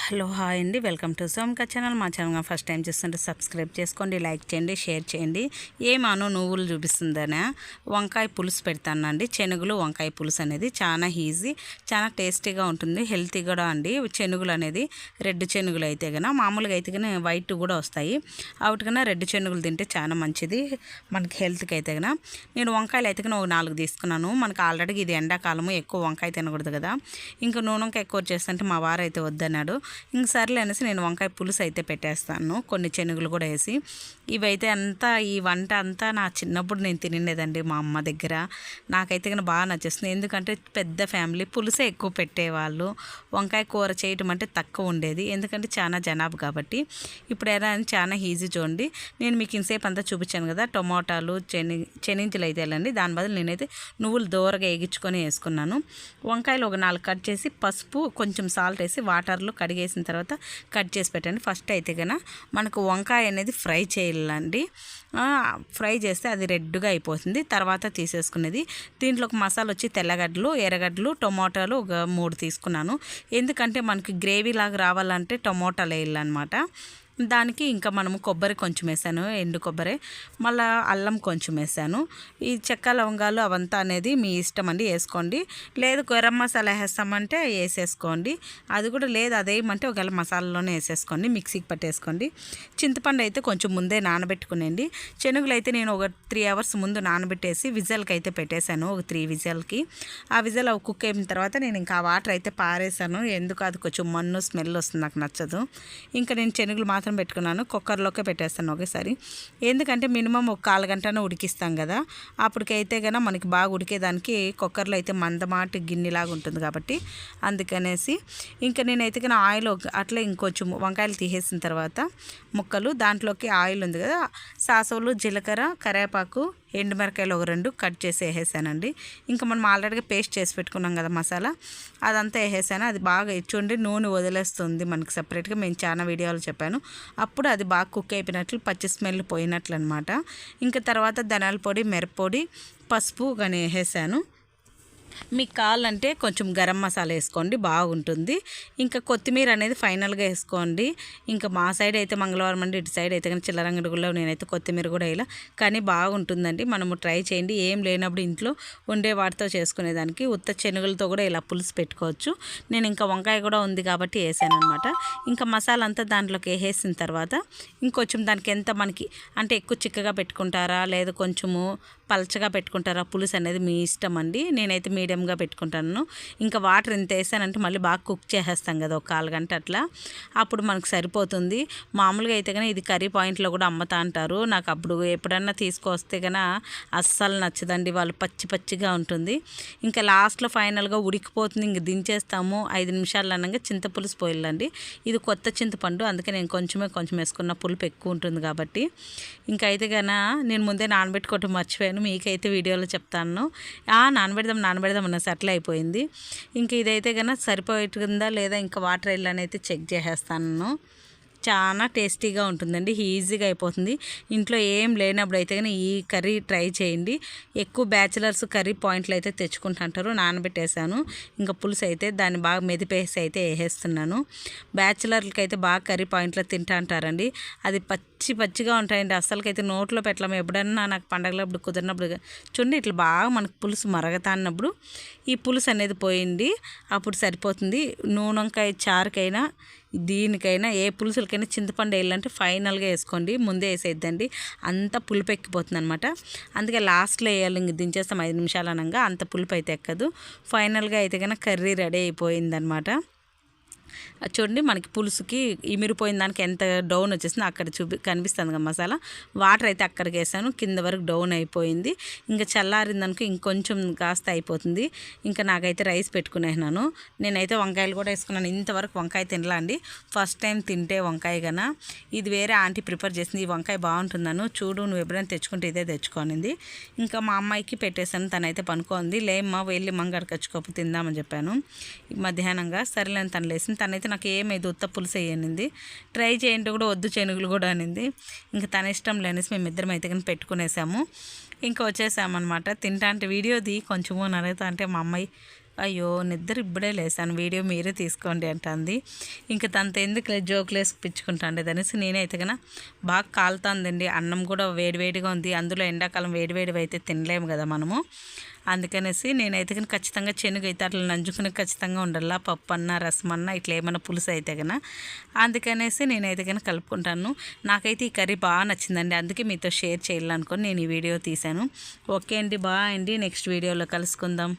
Hello hi అండి, welcome to సోమక channel. మా channel first time చూస్తుంటే సబ్స్క్రైబ్ చేసుకోండి, లైక్ చేయండి, షేర్ చేయండి. ఏమాను నువ్వులు చూపిస్తుందనే వంకాయ పులుసు పెడతానండి. శనగలు వంకాయ పులుసు అనేది చాలా ఈజీ, చాలా టేస్టీగా ఉంటుంది, హెల్తీ కూడా అండి. శనగలు అనేది రెడ్ శనగలు అయితే కన్నా, మామూలుగా అయితే కానీ వైట్ కూడా వస్తాయి. వాటికన్నా రెడ్ శనగలు తింటే చాలా మంచిది మనకి హెల్త్కి అయితే కన్నా. నేను వంకాయలు అయితే కన్నా ఒక 4 తీసుకున్నాను. మనకు ఆల్రెడీ ఇది ఎండాకాలము, ఎక్కువ వంకాయ తినకూడదు కదా. ఇంకా నూనె వంకాయ ఎక్కువ చేస్తుంటే మా వారు అయితే వద్దన్నాడు. ఇంక సర్లే అనేసి నేను వంకాయ పులుసు అయితే పెట్టేస్తాను, కొన్ని శనగలు కూడా వేసి. ఇవైతే అంతా ఈ వంట అంతా నా చిన్నప్పుడు నేను తినేదండి మా అమ్మ దగ్గర. నాకైతే కానీ బాగా నచ్చేస్తుంది, ఎందుకంటే పెద్ద ఫ్యామిలీ, పులుసే ఎక్కువ పెట్టేవాళ్ళు. వంకాయ కూర చేయటం అంటే తక్కువ ఉండేది, ఎందుకంటే చాలా జనాభా కాబట్టి. ఇప్పుడు ఎలా అని చాలా ఈజీ చూడండి. నేను మీకు ఇంతసేపు అంతా చూపించాను కదా, టొమాటోలు చెనించులు అయితే వెళ్ళండి. దాని బదులు నేనైతే నువ్వులు దూరగా వేగించుకొని వేసుకున్నాను. వంకాయలు ఒక 4 కట్ చేసి పసుపు కొంచెం సాల్ట్ వేసి వాటర్లో కడిగేసిన తర్వాత కట్ చేసి పెట్టండి. ఫస్ట్ అయితే కన్నా మనకు వంకాయ అనేది ఫ్రై చేయాలండి. ఫ్రై చేస్తే అది రెడ్గా అయిపోతుంది, తర్వాత తీసేసుకునేది. దీంట్లో ఒక మసాలా వచ్చి తెల్లగడ్డలు, ఎర్రగడ్డలు, టొమాటోలు ఒక 3 తీసుకున్నాను. ఎందుకంటే మనకి గ్రేవీ లాగా రావాలంటే టొమాటోలు వేయాలన్నమాట. దానికి ఇంకా మనము కొబ్బరి కొంచెం వేసాను, ఎండు కొబ్బరి, మళ్ళీ అల్లం కొంచెం వేసాను. ఈ చెక్క లవంగాలు అవంతా అనేది మీ ఇష్టం అండి, వేసుకోండి. లేదు గరం మసాలా వేస్తామంటే వేసేసుకోండి, అది కూడా లేదు అదేమంటే ఒకవేళ మసాలాలోనే వేసేసుకోండి, మిక్సీకి పట్టేసుకోండి. చింతపండు అయితే కొంచెం ముందే నానబెట్టుకునేయండి. శనగలు అయితే నేను ఒక 3 అవర్స్ ముందు నానబెట్టేసి విజల్కి అయితే పెట్టేశాను, ఒక 3 విజల్కి. ఆ విజల్ కుక్ అయిన తర్వాత నేను ఇంకా ఆ వాటర్ అయితే పారేసాను, ఎందుకు అది కొంచెం మన్ను స్మెల్ వస్తుంది, నాకు నచ్చదు. ఇంకా నేను శనగలు మాత్రం పెట్టుకున్నాను, కుక్కర్లోకే పెట్టేస్తాను ఒకేసారి. ఎందుకంటే మినిమం ఒక 1/4 గంటనే ఉడికిస్తాం కదా, అప్పటికైతే కన్నా మనకి బాగా ఉడికేదానికి కుక్కర్లో అయితే మందమాటి గిన్నెలాగా ఉంటుంది కాబట్టి అందుకనేసి. ఇంకా నేనైతే కన్నా ఆయిల్ అట్లా ఇంకొంచెం వంకాయలు తీసేసిన తర్వాత ముక్కలు దాంట్లోకి ఆయిల్ ఉంది కదా, సాసవులు, జీలకర్ర, కరివేపాకు, ఎండుమిరకాయలు ఒక 2 కట్ చేసి వేసేసానండి. ఇంకా మనం ఆల్రెడీగా పేస్ట్ చేసి పెట్టుకున్నాం కదా మసాలా, అదంతా వేసేసాను. అది బాగా చూడండి నూనె వదిలేస్తుంది మనకి సపరేట్గా, మేము చాలా వీడియోలు చెప్పాను. అప్పుడు అది బాగా కుక్ అయిపోయినట్లు, పచ్చి స్మెల్ పోయినట్లు అనమాట. ఇంకా తర్వాత ధనియాల పొడి, మిరప్పొడి, పసుపు కానీ వేసేసాను. మీకు కావాలంటే కొంచెం గరం మసాలా వేసుకోండి, బాగుంటుంది. ఇంకా కొత్తిమీర అనేది ఫైనల్గా వేసుకోండి. ఇంకా మా సైడ్ అయితే మంగళవారం అండి, ఇటు సైడ్ అయితే కానీ చిల్లరంగడిలో నేనైతే కొత్తిమీర కూడా వేయాల, కానీ బాగుంటుందండి. మనము ట్రై చేయండి, ఏం లేనప్పుడు ఇంట్లో ఉండే వాటితో చేసుకునేదానికి. ఉత్త శనగలతో కూడా ఇలా పులుసు పెట్టుకోవచ్చు. నేను ఇంకా వంకాయ కూడా ఉంది కాబట్టి వేసాను అనమాట. ఇంకా మసాలా అంతా దాంట్లోకి వేసేసిన తర్వాత ఇంకొంచెం దానికి ఎంత మనకి అంటే ఎక్కువ చిక్కగా పెట్టుకుంటారా లేదా కొంచెము పలచగా పెట్టుకుంటారా, పులుసు అనేది మీ ఇష్టం అండి. నేనైతే మీడియంగా పెట్టుకుంటాను. ఇంకా వాటర్ ఇంత వేసానంటే మళ్ళీ బాగా కుక్ చేసేస్తాం కదా ఒక 1/4 గంట అట్లా, అప్పుడు మనకు సరిపోతుంది. మామూలుగా అయితే కానీ ఇది కర్రీ పాయింట్లో కూడా అమ్ముతా అంటారు. నాకు అప్పుడు ఎప్పుడన్నా తీసుకొస్తే కన్నా అస్సలు నచ్చదండి, వాళ్ళు పచ్చి పచ్చిగా ఉంటుంది. ఇంకా లాస్ట్లో ఫైనల్గా ఉడికిపోతుంది, ఇంక దించేస్తాము. 5 నిమిషాలు అనగా చింతపులుసు పోయిల్లండి. ఇది కొత్త చింతపండు, అందుకే నేను కొంచెం వేసుకున్న, పులుపు ఎక్కువ ఉంటుంది కాబట్టి. ఇంకా అయితే కన్నా నేను ముందే నానబెట్టుకోవటం మర్చిపోయాను, మీకైతే వీడియోలో చెప్తాను. నానబెడదాం అన్న సెటిల్ అయిపోయింది. ఇంక ఇదైతే కన్నా సరిపోతుందా లేదా ఇంకా వాటర్ వెళ్ళని అయితే చెక్ చేసేస్తాను. చాలా టేస్టీగా ఉంటుందండి, ఈజీగా అయిపోతుంది. ఇంట్లో ఏం లేనప్పుడు అయితే కానీ ఈ కర్రీ ట్రై చేయండి. ఎక్కువ బ్యాచిలర్స్ కర్రీ పాయింట్లు అయితే తెచ్చుకుంటుంటారు. నానబెట్టేసాను, ఇంకా పులుసు అయితే దాన్ని బాగా మెదిపేసి అయితే వేసేస్తున్నాను. బ్యాచిలర్లకి అయితే బాగా కర్రీ పాయింట్లో తింటా అంటారండి, అది పచ్చిగా ఉంటాయండి, అస్సలకైతే నోట్లో పెట్టలేము. ఎప్పుడన్నా నాకు పండగలప్పుడు కుదిరినప్పుడు చూడండి ఇట్లా బాగా మనకు పులుసు మరగతాన్నప్పుడు ఈ పులుసు అనేది పోయింది, అప్పుడు సరిపోతుంది. నూనె వంకాయ చారుకైనా దీనికైనా ఏ పులుసులకైనా చింతపండు వేయాలంటే ఫైనల్గా వేసుకోండి, ముందే వేసేద్దండి, అంత పులుపు ఎక్కిపోతుంది అనమాట. అందుకే లాస్ట్లో వేయాలి, ఇంక దించేస్తాం 5 నిమిషాలు అనగా అంత పులుపు అయితే ఎక్కదు. ఫైనల్గా అయితే కన్నా కర్రీ రెడీ అయిపోయిందనమాట. చూడండి మనకి పులుసుకి ఇమిరిపోయిన దానికి ఎంత డౌన్ వచ్చేసిందో అక్కడ కనిపిస్తుంది కదా మసాలా. వాటర్ అయితే అక్కడికి వేసాను, కింద వరకు డౌన్ అయిపోయింది. ఇంకా చల్లారిందనుకో ఇంకొంచెం కాస్త అయిపోతుంది. ఇంకా నాకైతే రైస్ పెట్టుకునేసినాను. నేనైతే వంకాయలు కూడా వేసుకున్నాను. ఇంతవరకు వంకాయ తినలా అండి, ఫస్ట్ టైం తింటే వంకాయ కన్నా. ఇది వేరే ఆంటీ ప్రిపేర్ చేసింది, ఈ వంకాయ బాగుంటుందను, చూడు నువ్వు ఎప్పుడైనా తెచ్చుకుంటే ఇదే తెచ్చుకోనింది. ఇంకా మా అమ్మాయికి పెట్టేశాను, తనైతే పనుకోంది. లేమ్మా వెళ్ళి మంగడికి వచ్చుకోపు తిందామని చెప్పాను మధ్యాహ్నంగా. సరేలేని తను లేసింది. తనైతే నాకు ఏమైంది ఉత్త పులుసు వేయనింది, ట్రై చేయండి కూడా వద్దు శనగలు కూడా అనింది. ఇంకా తన ఇష్టం లేనేసి మేమిద్దరం అయితే కానీ పెట్టుకునేసాము. ఇంకా వచ్చేసామన్నమాట. తింటా అంటే వీడియోది కొంచెము నరుగుతా అంటే మా అమ్మాయి అయ్యో నిద్ర ఇప్పుడే లేసాను, వీడియో మీరే తీసుకోండి అంటుంది. ఇంకా తనతో ఎందుకు జోకులు వేసుకుపించుకుంటాండి అనేసి నేనైతే కన్నా బాగా కాలుతుందండి. అన్నం కూడా వేడివేడిగా ఉంది, అందులో ఎండాకాలం వేడివేడివి అయితే తినలేము కదా మనము. అందుకనేసి నేనైతే కానీ ఖచ్చితంగా శనగ అయితే అట్లా నంజుకుని ఖచ్చితంగా ఉండాల, పప్పు అన్న రసం అన్న ఇట్లా ఏమన్నా పులుసు అయితే కన్నా. అందుకనేసి నేనైతే కానీ కలుపుకుంటాను. నాకైతే ఈ కర్రీ బాగా నచ్చిందండి, అందుకే మీతో షేర్ చేయాలనుకొని నేను ఈ వీడియో తీశాను. ఓకే అండి, బాయ్ అండి, నెక్స్ట్ వీడియోలో కలుసుకుందాం.